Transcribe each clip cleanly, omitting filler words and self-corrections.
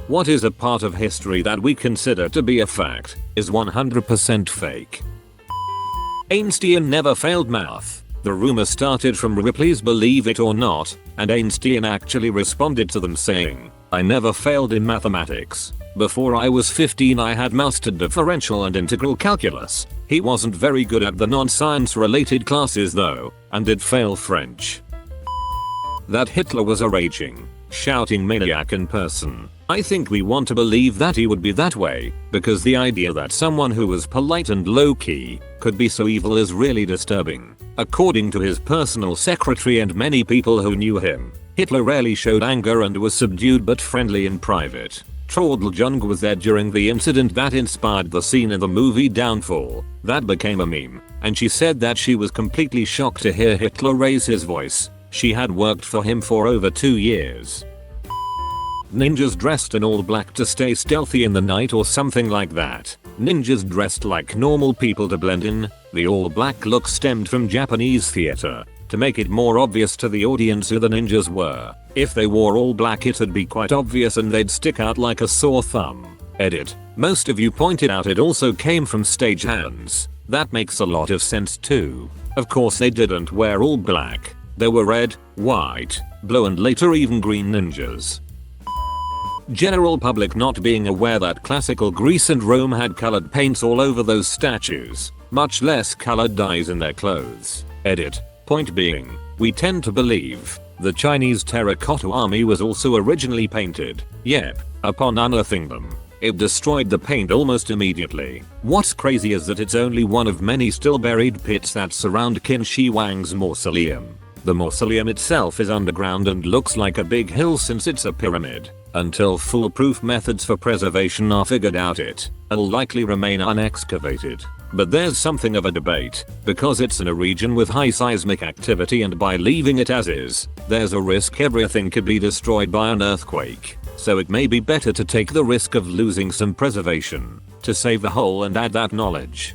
What is a part of history that we consider to be a fact is 100% fake. Einstein never failed math. The rumor started from Ripley's Believe It or Not, and Einstein actually responded to them saying, "I never failed in mathematics. Before I was 15 I had mastered differential and integral calculus." He wasn't very good at the non-science related classes though, and did fail French. That Hitler was a raging, shouting maniac in person. I think we want to believe that he would be that way, because the idea that someone who was polite and low-key could be so evil is really disturbing. According to his personal secretary and many people who knew him, Hitler rarely showed anger and was subdued but friendly in private. Traudl Jung was there during the incident that inspired the scene in the movie Downfall. That became a meme, and she said that she was completely shocked to hear Hitler raise his voice. She had worked for him for over 2 years. Ninjas dressed in all black to stay stealthy in the night or something like that. Ninjas dressed like normal people to blend in. The all black look stemmed from Japanese theater to make it more obvious to the audience who the ninjas were. If they wore all black it'd be quite obvious and they'd stick out like a sore thumb. Edit. Most of you pointed out it also came from stagehands. That makes a lot of sense too. Of course they didn't wear all black. There were red, white, blue and later even green ninjas. General public not being aware that classical Greece and Rome had colored paints all over those statues, much less colored dyes in their clothes. Edit. Point being, we tend to believe the Chinese terracotta army was also originally painted. Yep, upon unearthing them, it destroyed the paint almost immediately. What's crazy is that it's only one of many still buried pits that surround Qin Shi Huang's mausoleum. The mausoleum itself is underground and looks like a big hill since it's a pyramid. Until foolproof methods for preservation are figured out it'll likely remain unexcavated. But there's something of a debate, because it's in a region with high seismic activity and by leaving it as is, there's a risk everything could be destroyed by an earthquake. So it may be better to take the risk of losing some preservation, to save the whole and add that knowledge.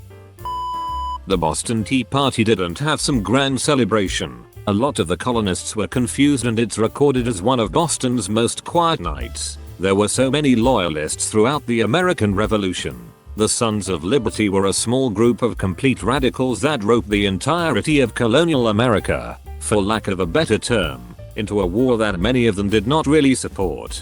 The Boston Tea Party didn't have some grand celebration. A lot of the colonists were confused and it's recorded as one of Boston's most quiet nights. There were so many loyalists throughout the American Revolution. The Sons of Liberty were a small group of complete radicals that roped the entirety of colonial America, for lack of a better term, into a war that many of them did not really support.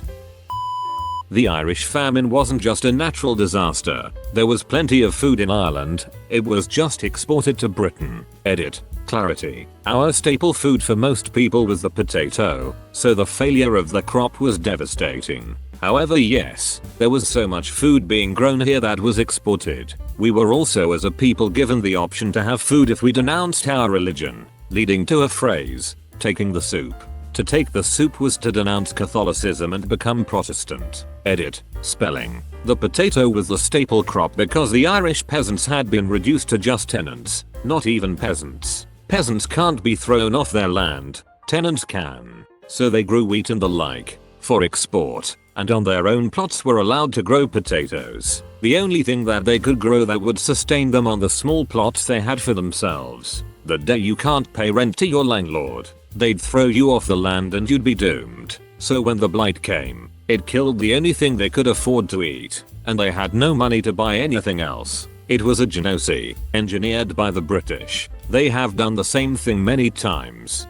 The Irish famine wasn't just a natural disaster. There was plenty of food in Ireland, it was just exported to Britain. Edit. Clarity. Our staple food for most people was the potato, so the failure of the crop was devastating. However, yes, there was so much food being grown here that was exported. We were also as a people given the option to have food if we denounced our religion, leading to a phrase, taking the soup. To take the soup was to denounce Catholicism and become Protestant. Edit. Spelling. The potato was the staple crop because the Irish peasants had been reduced to just tenants, not even peasants. Peasants can't be thrown off their land, tenants can. So they grew wheat and the like, for export, and on their own plots were allowed to grow potatoes. The only thing that they could grow that would sustain them on the small plots they had for themselves. The day you can't pay rent to your landlord, they'd throw you off the land and you'd be doomed. So when the blight came, it killed the only thing they could afford to eat, and they had no money to buy anything else. It was a genocide, engineered by the British. They have done the same thing many times.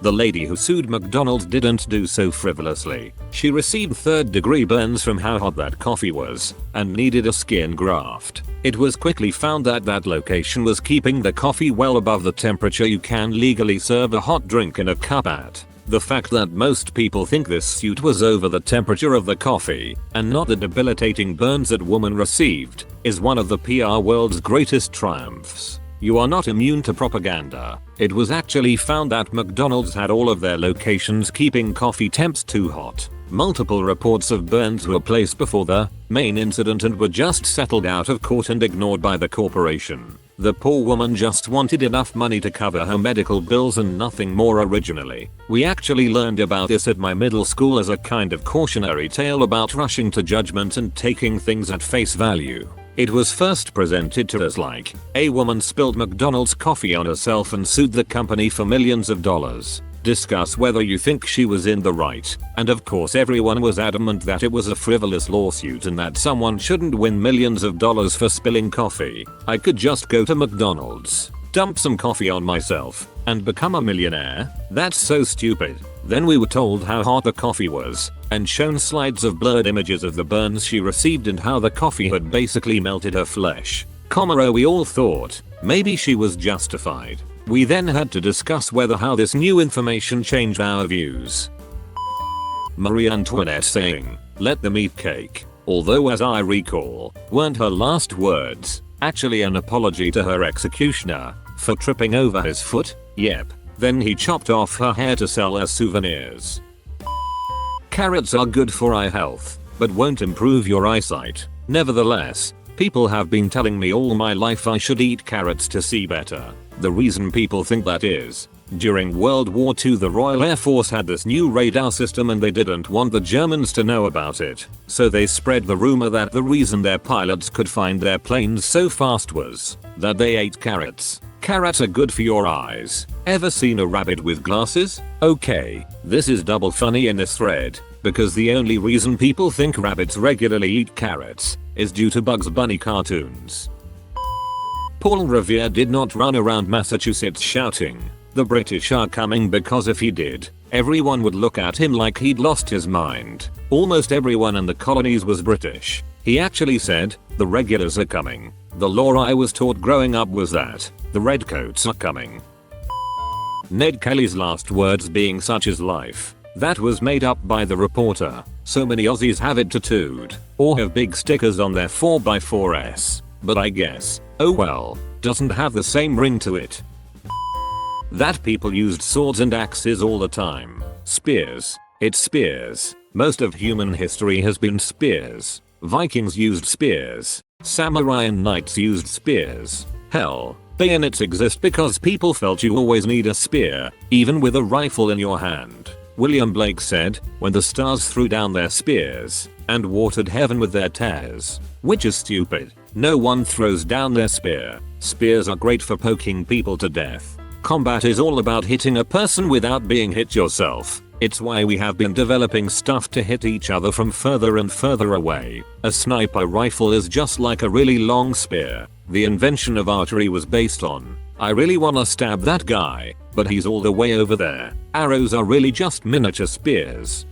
The lady who sued McDonald's didn't do so frivolously. She received third-degree burns from how hot that coffee was, and needed a skin graft. It was quickly found that that location was keeping the coffee well above the temperature you can legally serve a hot drink in a cup at. The fact that most people think this suit was over the temperature of the coffee, and not the debilitating burns that woman received, is one of the PR world's greatest triumphs. You are not immune to propaganda. It was actually found that McDonald's had all of their locations keeping coffee temps too hot. Multiple reports of burns were placed before the main incident and were just settled out of court and ignored by the corporation. The poor woman just wanted enough money to cover her medical bills and nothing more originally. We actually learned about this at my middle school as a kind of cautionary tale about rushing to judgment and taking things at face value. It was first presented to us like, a woman spilled McDonald's coffee on herself and sued the company for millions of dollars. Discuss whether you think she was in the right, and of course everyone was adamant that it was a frivolous lawsuit and that someone shouldn't win millions of dollars for spilling coffee. I could just go to McDonald's, dump some coffee on myself, and become a millionaire? That's so stupid. Then we were told how hot the coffee was, and shown slides of blurred images of the burns she received and how the coffee had basically melted her flesh. We all thought, maybe she was justified. We then had to discuss whether how this new information changed our views. Marie Antoinette saying, "Let them eat cake," although as I recall, weren't her last words actually an apology to her executioner for tripping over his foot? Yep. Then he chopped off her hair to sell as souvenirs. Carrots are good for eye health, but won't improve your eyesight. Nevertheless, people have been telling me all my life I should eat carrots to see better. The reason people think that is, during World War II the Royal Air Force had this new radar system and they didn't want the Germans to know about it. So they spread the rumor that the reason their pilots could find their planes so fast was that they ate carrots. Carrots are good for your eyes. Ever seen a rabbit with glasses? Okay, this is double funny in this thread, because the only reason people think rabbits regularly eat carrots is due to Bugs Bunny cartoons. Paul Revere did not run around Massachusetts shouting, "The British are coming," because if he did, everyone would look at him like he'd lost his mind. Almost everyone in the colonies was British. He actually said, "The regulars are coming." The lore I was taught growing up was that the redcoats are coming. Ned Kelly's last words being "such is life." That was made up by the reporter. So many Aussies have it tattooed, or have big stickers on their 4x4s. But I guess, oh well, doesn't have the same ring to it. That people used swords and axes all the time. Spears. It's spears. Most of human history has been spears. Vikings used spears. Samurai and knights used spears. Hell, bayonets exist because people felt you always need a spear, even with a rifle in your hand. William Blake said, "When the stars threw down their spears and watered heaven with their tears," which is stupid. No one throws down their spear. Spears are great for poking people to death. Combat is all about hitting a person without being hit yourself. It's why we have been developing stuff to hit each other from further and further away. A sniper rifle is just like a really long spear. The invention of archery was based on, "I really wanna stab that guy, but he's all the way over there." Arrows are really just miniature spears.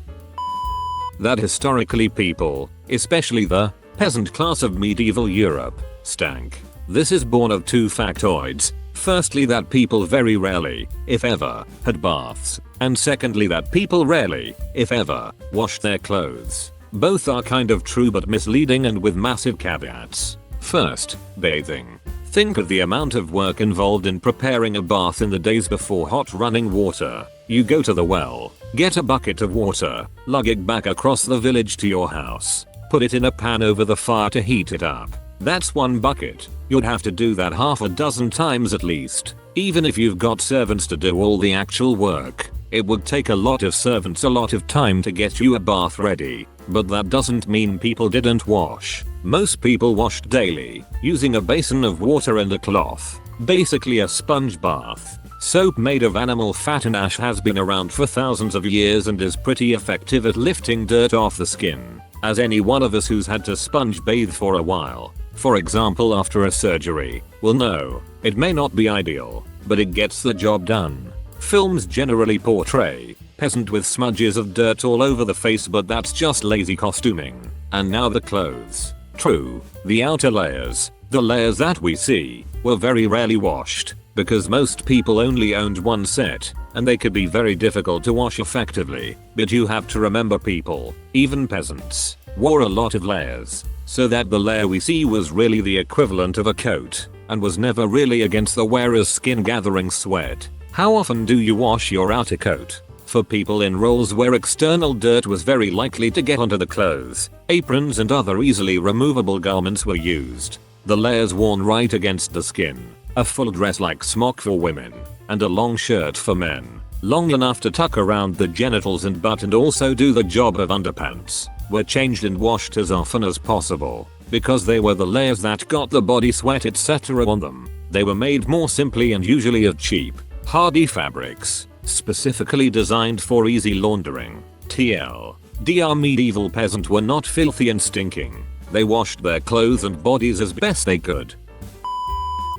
That historically people, especially the peasant class of medieval Europe, stank. This is born of two factoids. Firstly, that people very rarely, if ever, had baths, and secondly that people rarely, if ever, washed their clothes. Both are kind of true but misleading and with massive caveats. First, bathing. Think of the amount of work involved in preparing a bath in the days before hot running water. You go to the well, get a bucket of water, lug it back across the village to your house, put it in a pan over the fire to heat it up. That's one bucket. You'd have to do that half a dozen times at least. Even if you've got servants to do all the actual work, it would take a lot of servants a lot of time to get you a bath ready. But that doesn't mean people didn't wash. Most people washed daily, using a basin of water and a cloth. Basically a sponge bath. Soap made of animal fat and ash has been around for thousands of years and is pretty effective at lifting dirt off the skin. As any one of us who's had to sponge bathe for a while, for example after a surgery, will know, it may not be ideal, but it gets the job done. Films generally portray peasant with smudges of dirt all over the face, but that's just lazy costuming. And now the clothes. True, the outer layers, the layers that we see, were very rarely washed, because most people only owned one set, and they could be very difficult to wash effectively. But you have to remember people, even peasants, wore a lot of layers, so that the layer we see was really the equivalent of a coat, and was never really against the wearer's skin gathering sweat. How often do you wash your outer coat? For people in roles where external dirt was very likely to get onto the clothes, aprons and other easily removable garments were used. The layers worn right against the skin. A full dress like smock for women, and a long shirt for men. Long enough to tuck around the genitals and butt and also do the job of underpants, were changed and washed as often as possible, because they were the layers that got the body sweat etc. on them. They were made more simply and usually of cheap, hardy fabrics. specifically designed for easy laundering. Our medieval peasants were not filthy and stinking. They washed their clothes and bodies as best they could.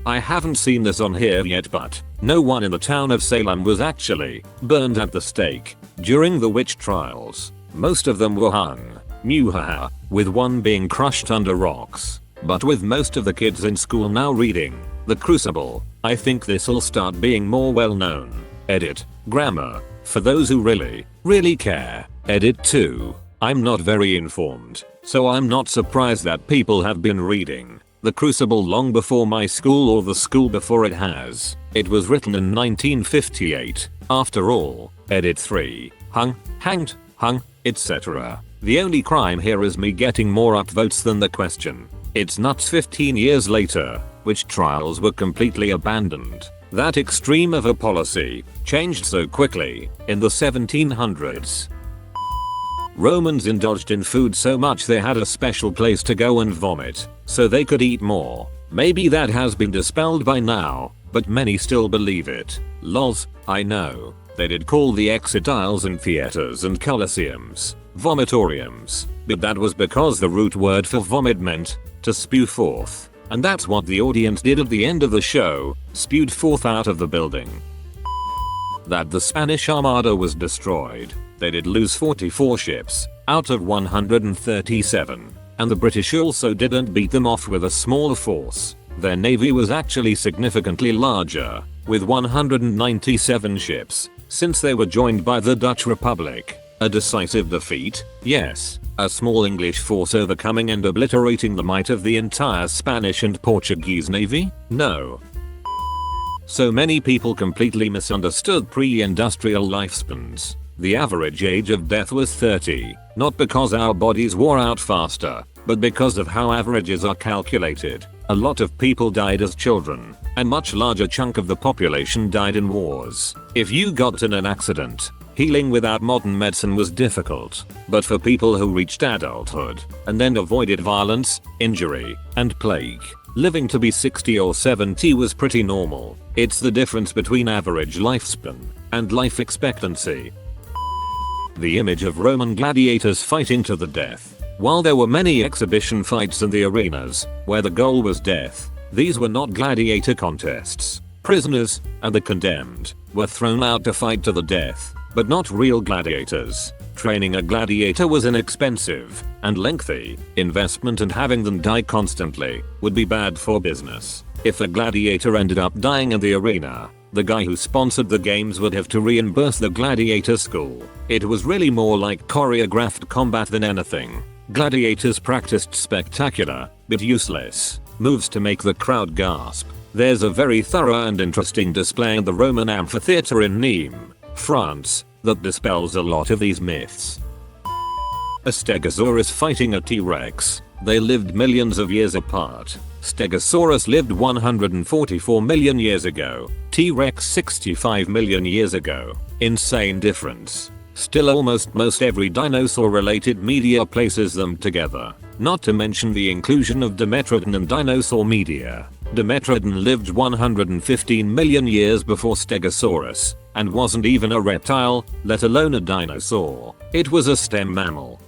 I haven't seen this on here yet, but no one in the town of Salem was actually burned at the stake during the witch trials. Most of them were hung, muhaha, with one being crushed under rocks. But with most of the kids in school now reading The Crucible, I think this'll start being more well known. Edit. Grammar. For those who really care. Edit 2. I'm not very informed, so I'm not surprised that people have been reading The Crucible long before my school or the school before it has. It was written in 1958, after all. Edit 3. Hung, hanged, hung, etc. The only crime here is me getting more upvotes than the question. It's nuts 15 years later, witch trials were completely abandoned. That extreme of a policy changed so quickly in the 1700s. Romans indulged in food so much they had a special place to go and vomit, so they could eat more. Maybe that has been dispelled by now, but many still believe it. Lols, I know. They did call the exit aisles in theaters and colosseums vomitoriums, but that was because the root word for vomit meant to spew forth, and that's what the audience did at the end of the show, spewed forth out of the building. That the Spanish Armada was destroyed. They did lose 44 ships out of 137, and the British also didn't beat them off with a smaller force. Their navy was actually significantly larger, with 197 ships, since they were joined by the Dutch Republic. A decisive defeat? Yes. A small English force overcoming and obliterating the might of the entire Spanish and Portuguese navy? No. So many people completely misunderstood pre-industrial lifespans. The average age of death was 30, not because our bodies wore out faster, but because of how averages are calculated. A lot of people died as children, and much larger chunk of the population died in wars. If you got in an accident, healing without modern medicine was difficult, but for people who reached adulthood and then avoided violence, injury, and plague, living to be 60 or 70 was pretty normal. It's the difference between average lifespan and life expectancy. The image of Roman gladiators fighting to the death. While there were many exhibition fights in the arenas, where the goal was death, these were not gladiator contests. Prisoners, and the condemned, were thrown out to fight to the death, but not real gladiators. Training a gladiator was an expensive and lengthy investment, and having them die constantly would be bad for business. If a gladiator ended up dying in the arena, the guy who sponsored the games would have to reimburse the gladiator school. It was really more like choreographed combat than anything. Gladiators practiced spectacular, but useless, moves to make the crowd gasp. There's a very thorough and interesting display in the Roman amphitheater in Nîmes, France, that dispels a lot of these myths. A Stegosaurus fighting a T-Rex. They lived millions of years apart. Stegosaurus lived 144 million years ago. T-Rex 65 million years ago. Insane difference. Still almost most every dinosaur related media places them together. Not to mention the inclusion of Dimetrodon in dinosaur media. Dimetrodon lived 115 million years before Stegosaurus, and wasn't even a reptile, let alone a dinosaur. It was a stem mammal.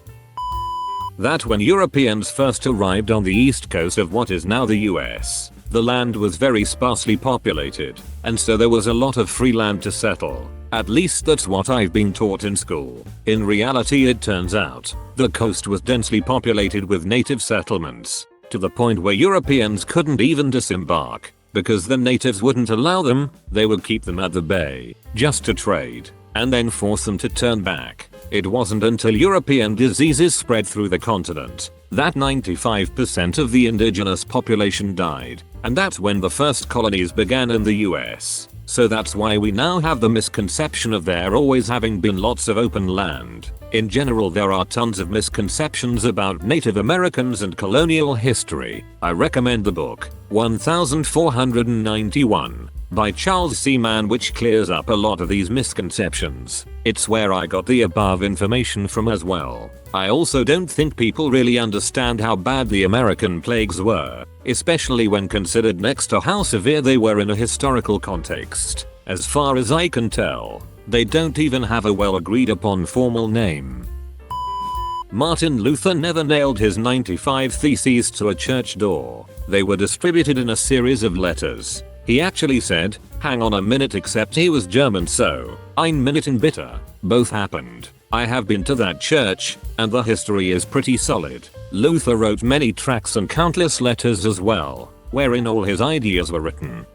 That when Europeans first arrived on the east coast of what is now the US, the land was very sparsely populated, and so there was a lot of free land to settle. At least that's what I've been taught in school. In reality, it turns out, the coast was densely populated with native settlements, to the point where Europeans couldn't even disembark, because the natives wouldn't allow them. They would keep them at the bay, just to trade, and then force them to turn back. It wasn't until European diseases spread through the continent that 95% of the indigenous population died, and that's when the first colonies began in the US. So that's why we now have the misconception of there always having been lots of open land. In general, there are tons of misconceptions about Native Americans and colonial history. I recommend the book 1491 by Charles C. Mann, which clears up a lot of these misconceptions. It's where I got the above information from as well. I also don't think people really understand how bad the American plagues were, especially when considered next to how severe they were in a historical context. As far as I can tell, They don't even have a well agreed upon formal name. Martin Luther never nailed his 95 Theses to a church door. They were distributed in a series of letters. He actually said, "Hang on a minute," except he was German, so ein Minuten bitte. Both happened. I have been to that church, and the history is pretty solid. Luther wrote many tracts and countless letters as well, wherein all his ideas were written.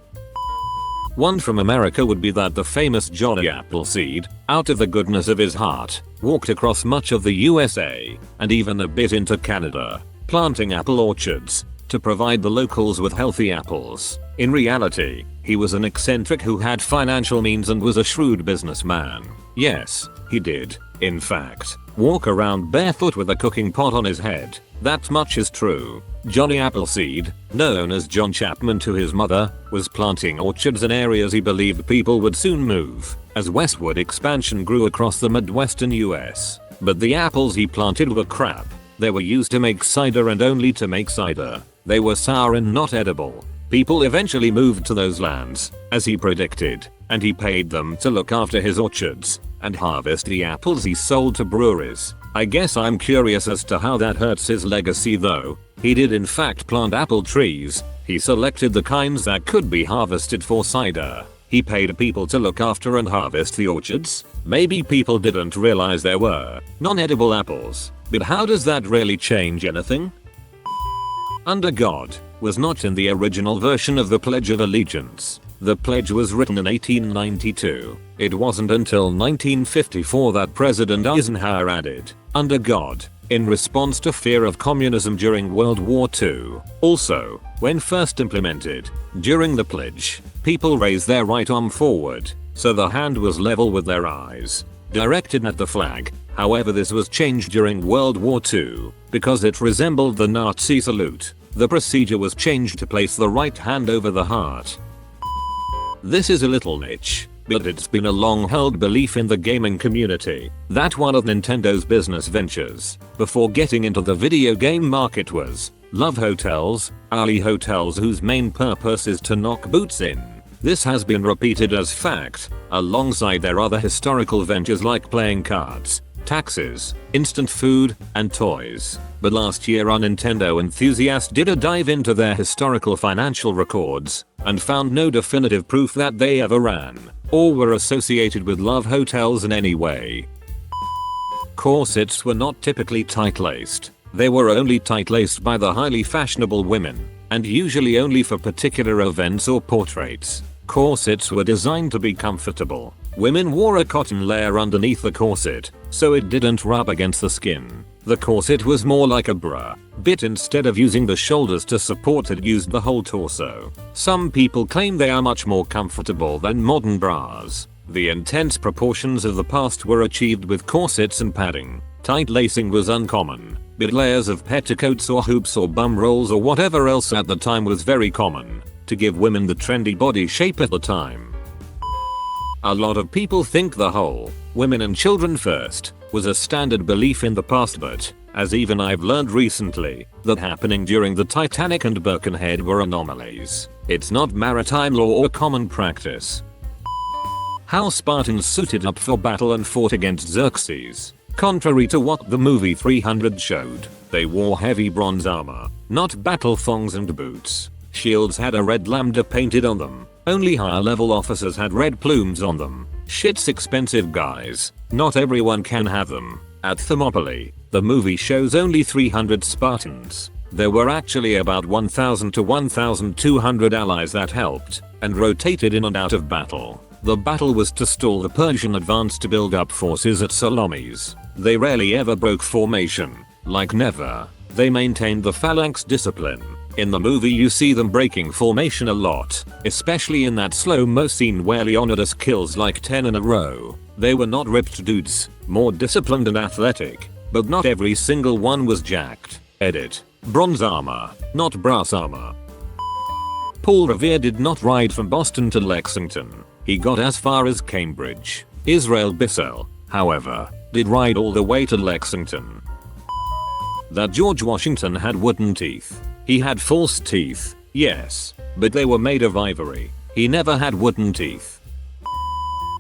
One from America would be that the famous Johnny Appleseed, out of the goodness of his heart, walked across much of the USA, and even a bit into Canada, planting apple orchards, to provide the locals with healthy apples. In reality, he was an eccentric who had financial means and was a shrewd businessman. Yes, he did, in fact, walk around barefoot with a cooking pot on his head. That much is true. Johnny Appleseed, known as John Chapman to his mother, was planting orchards in areas he believed people would soon move, as westward expansion grew across the Midwestern US. But the apples he planted were crap. They were used to make cider and only to make cider. They were sour and not edible. People eventually moved to those lands, as he predicted, and he paid them to look after his orchards and harvest the apples he sold to breweries. I guess I'm curious as to how that hurts his legacy though. He did in fact plant apple trees. He selected the kinds that could be harvested for cider. He paid people to look after and harvest the orchards. Maybe people didn't realize there were non-edible apples. But how does that really change anything? Under God was not in the original version of the Pledge of Allegiance. The pledge was written in 1892. It wasn't until 1954 that President Eisenhower added, "Under God," in response to fear of communism during World War II. Also, when first implemented, during the pledge, people raised their right arm forward, so the hand was level with their eyes, directed at the flag. However, this was changed during World War II, because it resembled the Nazi salute. The procedure was changed to place the right hand over the heart. This is a little niche, but it's been a long-held belief in the gaming community that one of Nintendo's business ventures, before getting into the video game market, was love hotels, alley hotels whose main purpose is to knock boots in. This has been repeated as fact, alongside their other historical ventures like playing cards, taxes, instant food, and toys. But last year a Nintendo enthusiast did a dive into their historical financial records and found no definitive proof that they ever ran or were associated with love hotels in any way. Corsets were not typically tight-laced. They were only tight-laced by the highly fashionable women, and usually only for particular events or portraits. Corsets were designed to be comfortable. Women wore a cotton layer underneath the corset, so it didn't rub against the skin. The corset was more like a bra, but instead of using the shoulders to support it used the whole torso. Some people claim they are much more comfortable than modern bras. The intense proportions of the past were achieved with corsets and padding. Tight lacing was uncommon, but layers of petticoats or hoops or bum rolls or whatever else at the time was very common, to give women the trendy body shape at the time. A lot of people think the whole women and children first was a standard belief in the past, but, as even I've learned recently, that happening during the Titanic and Birkenhead were anomalies. It's not maritime law or common practice. How Spartans suited up for battle and fought against Xerxes. Contrary to what the movie 300 showed, they wore heavy bronze armor, not battle thongs and boots. Shields had a red lambda painted on them. Only higher level officers had red plumes on them. Shit's expensive, guys. Not everyone can have them. At Thermopylae, the movie shows only 300 Spartans. There were actually about 1,000 to 1,200 allies that helped and rotated in and out of battle. The battle was to stall the Persian advance to build up forces at Salamis. They rarely ever broke formation. Like never. They maintained the phalanx discipline. In the movie you see them breaking formation a lot, especially in that slow-mo scene where Leonidas kills like 10 in a row. They were not ripped dudes, more disciplined and athletic, but not every single one was jacked. Edit. Bronze armor, not brass armor. Paul Revere did not ride from Boston to Lexington. He got as far as Cambridge. Israel Bissell, however, did ride all the way to Lexington. That George Washington had wooden teeth. He had false teeth, yes, but they were made of ivory. He never had wooden teeth.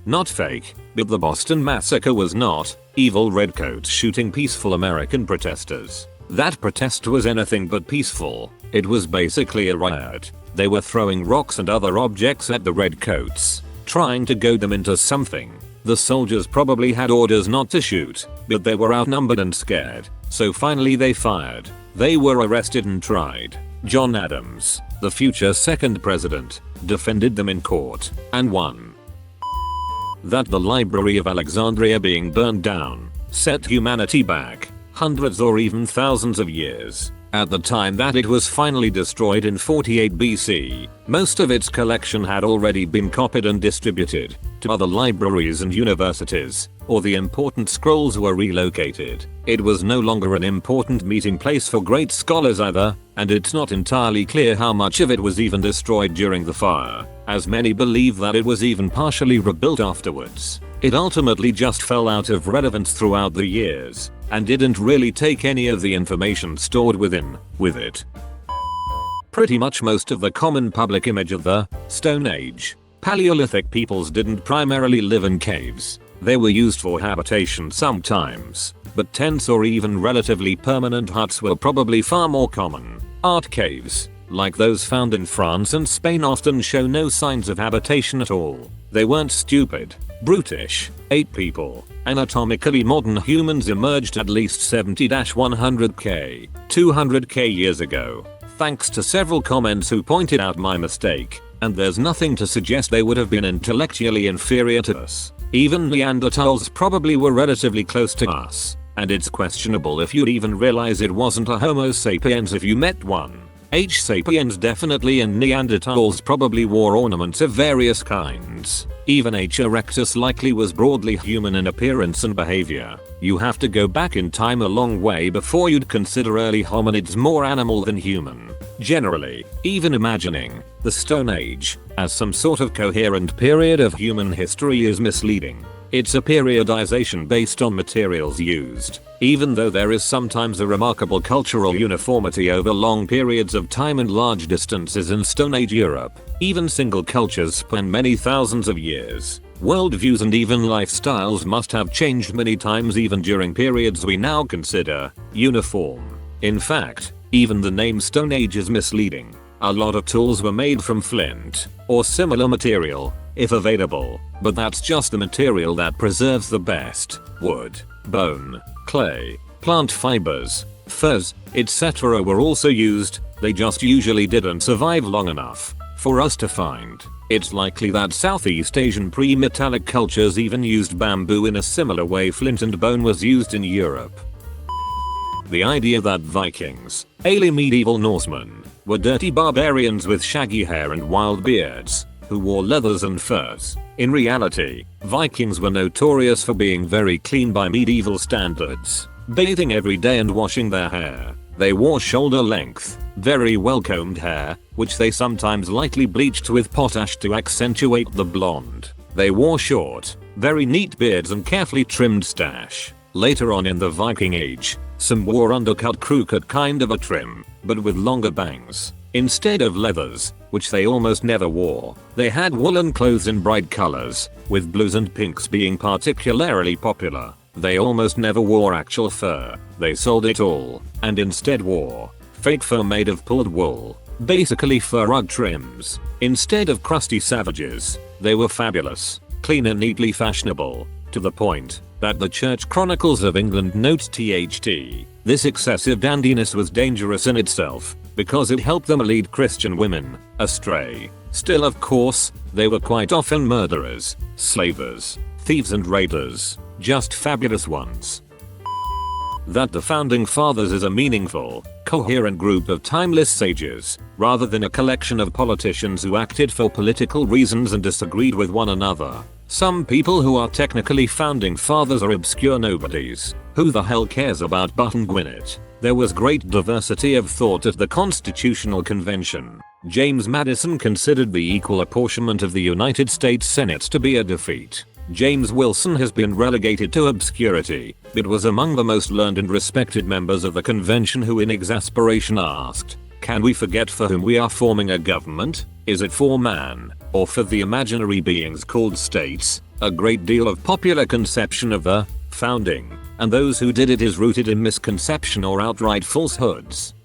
not fake, but the Boston Massacre was not evil redcoats shooting peaceful American protesters. That protest was anything but peaceful. It was basically a riot. They were throwing rocks and other objects at the redcoats, trying to goad them into something. The soldiers probably had orders not to shoot, but they were outnumbered and scared, so finally they fired. They were arrested and tried. John Adams, the future second president, defended them in court and won. That the Library of Alexandria being burned down set humanity back hundreds or even thousands of years. At the time that it was finally destroyed in 48 BC, most of its collection had already been copied and distributed to other libraries and universities, or the important scrolls were relocated. It was no longer an important meeting place for great scholars either, and it's not entirely clear how much of it was even destroyed during the fire, as many believe that it was even partially rebuilt afterwards. It ultimately just fell out of relevance throughout the years, and didn't really take any of the information stored within with it. Pretty much most of the common public image of the Stone Age Paleolithic peoples didn't primarily live in caves. They were used for habitation sometimes, but tents or even relatively permanent huts were probably far more common. Art caves, like those found in France and Spain, often show no signs of habitation at all. They weren't stupid, brutish, ape people. Anatomically modern humans emerged at least 70-100k, 200k years ago, thanks to several comments who pointed out my mistake, and there's nothing to suggest they would have been intellectually inferior to us. Even Neanderthals probably were relatively close to us, and it's questionable if you'd even realize it wasn't a Homo sapiens if you met one. H. sapiens definitely, and Neanderthals probably wore ornaments of various kinds. Even H. erectus likely was broadly human in appearance and behavior. You have to go back in time a long way before you'd consider early hominids more animal than human. Generally, even imagining the Stone Age as some sort of coherent period of human history is misleading. It's a periodization based on materials used, even though there is sometimes a remarkable cultural uniformity over long periods of time and large distances in Stone Age Europe. Even single cultures span many thousands of years. Worldviews and even lifestyles must have changed many times even during periods we now consider uniform. In fact, even the name Stone Age is misleading. A lot of tools were made from flint or similar material, if available, but that's just the material that preserves the best. Wood, bone, clay, plant fibers, furs, etc. were also used, they just usually didn't survive long enough for us to find. It's likely that Southeast Asian pre-metallic cultures even used bamboo in a similar way flint and bone was used in Europe. The idea that Vikings, early medieval Norsemen, were dirty barbarians with shaggy hair and wild beards, who wore leathers and furs. In reality, Vikings were notorious for being very clean by medieval standards, bathing every day and washing their hair. They wore shoulder-length, very well-combed hair, which they sometimes lightly bleached with potash to accentuate the blonde. They wore short, very neat beards and carefully trimmed stash. Later on in the Viking Age, some wore undercut crooked kind of a trim, but with longer bangs. Instead of leathers, which they almost never wore, they had woolen clothes in bright colors, with blues and pinks being particularly popular. They almost never wore actual fur. They sold it all, and instead wore fake fur made of pulled wool, basically fur rug trims. Instead of crusty savages, they were fabulous, clean and neatly fashionable, to the point that the Church Chronicles of England notes THT. This excessive dandiness was dangerous in itself, because it helped them lead Christian women astray. Still, of course, they were quite often murderers, slavers, thieves and raiders, just fabulous ones. That the Founding Fathers is a meaningful, coherent group of timeless sages, rather than a collection of politicians who acted for political reasons and disagreed with one another. Some people who are technically Founding Fathers are obscure nobodies. Who the hell cares about Button Gwinnett? There was great diversity of thought at the Constitutional Convention. James Madison considered the equal apportionment of the United States Senate to be a defeat. James Wilson has been relegated to obscurity, but was among the most learned and respected members of the convention who in exasperation asked, "Can we forget for whom we are forming a government? Is it for man, or for the imaginary beings called states?" A great deal of popular conception of the founding and those who did it is rooted in misconception or outright falsehoods.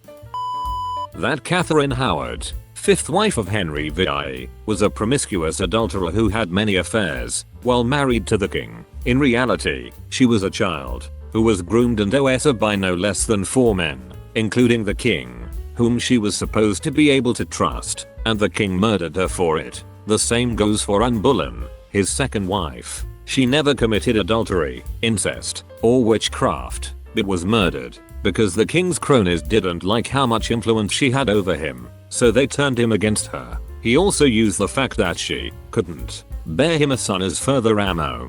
That Catherine Howard, fifth wife of Henry VI, was a promiscuous adulterer who had many affairs while married to the king. In reality, she was a child who was groomed and coerced by no less than 4 men, including the king, whom she was supposed to be able to trust, and the king murdered her for it. The same goes for Anne Boleyn, his second wife. She never committed adultery, incest, or witchcraft, but was murdered because the king's cronies didn't like how much influence she had over him, so they turned him against her. He also used the fact that she couldn't bear him a son as further ammo.